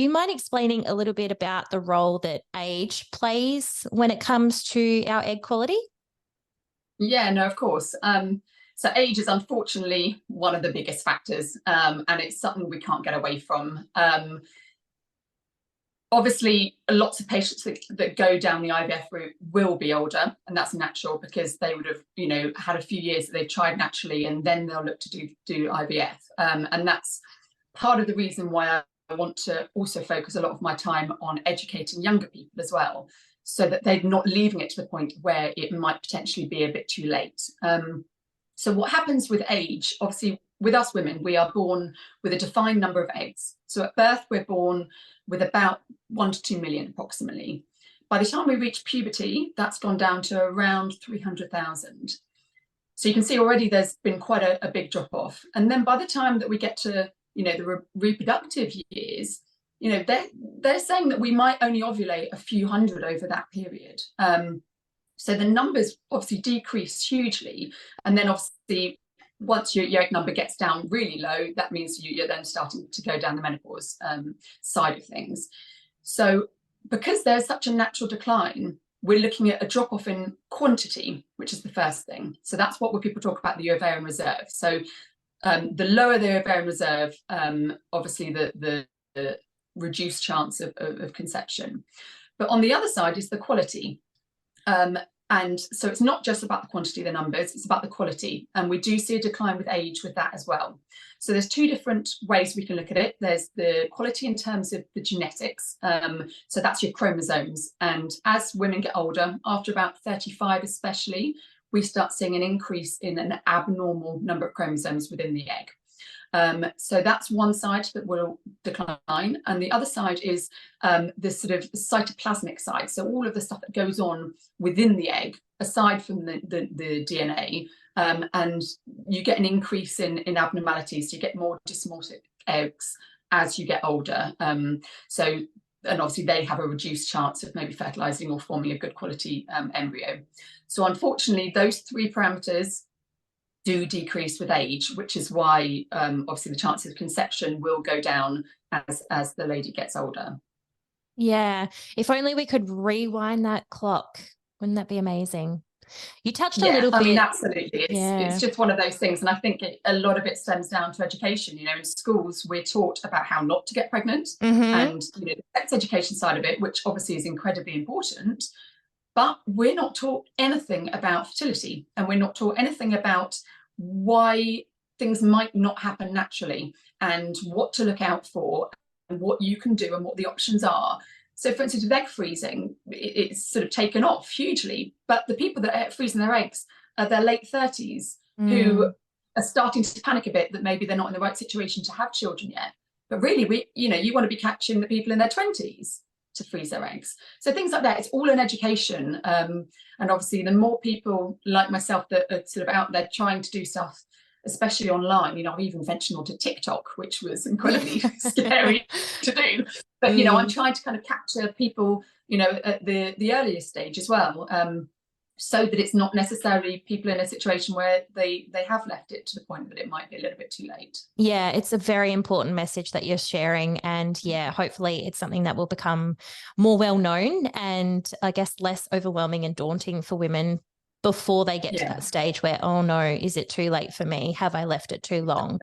you mind explaining a little bit about the role that age plays when it comes to our egg quality? Yeah, no, of course. So age is unfortunately one of the biggest factors, and it's something we can't get away from. Obviously, lots of patients that go down the IVF route will be older, and that's natural because they would have, had a few years that they've tried naturally, and then they'll look to do IVF. And that's part of the reason why I want to also focus a lot of my time on educating younger people as well, so that they're not leaving it to the point where it might potentially be a bit too late. So what happens with age, obviously with us women, we are born with a defined number of eggs. So at birth, we're born with about 1 to 2 million approximately. By the time we reach puberty, that's gone down to around 300,000. So you can see already there's been quite a big drop off. And then by the time that we get to, the reproductive years, they're saying that we might only ovulate a few hundred over that period. So the numbers obviously decrease hugely. And then obviously, once your egg number gets down really low, that means you're then starting to go down the menopause side of things. So because there's such a natural decline, we're looking at a drop off in quantity, which is the first thing. So that's what when people talk about the ovarian reserve. So the lower the ovarian reserve, obviously the reduced chance of conception. But on the other side is the quality. And so it's not just about the quantity of the numbers, it's about the quality. And we do see a decline with age with that as well. So there's two different ways we can look at it. There's the quality in terms of the genetics. So that's your chromosomes. And as women get older, after about 35 especially, we start seeing an increase in an abnormal number of chromosomes within the egg. So that's one side that will decline, and the other side is the sort of cytoplasmic side. So all of the stuff that goes on within the egg, aside from the DNA, and you get an increase in abnormalities. So you get more dysmorphic eggs as you get older. And obviously they have a reduced chance of maybe fertilizing or forming a good quality embryo. So unfortunately, those three parameters do decrease with age, which is why obviously the chances of conception will go down as the lady gets older. Yeah. If only we could rewind that clock. Wouldn't that be amazing? You touched a Yeah, little I mean, bit. absolutely. It's Yeah. just one of those things. And I think a lot of it stems down to education. In schools, we're taught about how not to get pregnant Mm-hmm. and, the sex education side of it, which obviously is incredibly important. But we're not taught anything about fertility, and we're not taught anything about why things might not happen naturally and what to look out for and what you can do and what the options are. So for instance, with egg freezing, it's sort of taken off hugely, but the people that are freezing their eggs are their late 30s who are starting to panic a bit that maybe they're not in the right situation to have children yet. But really, you want to be catching the people in their 20s to freeze their eggs. So things like that, it's all an education. And obviously the more people like myself that are sort of out there trying to do stuff, especially online, I've even ventured onto TikTok, which was incredibly scary to do. But, I'm trying to kind of capture people, at the earliest stage as well. So that it's not necessarily people in a situation where they have left it to the point that it might be a little bit too late. Yeah, it's a very important message that you're sharing. And yeah, hopefully it's something that will become more well known and I guess less overwhelming and daunting for women before they get to that stage where, oh no, is it too late for me? Have I left it too long?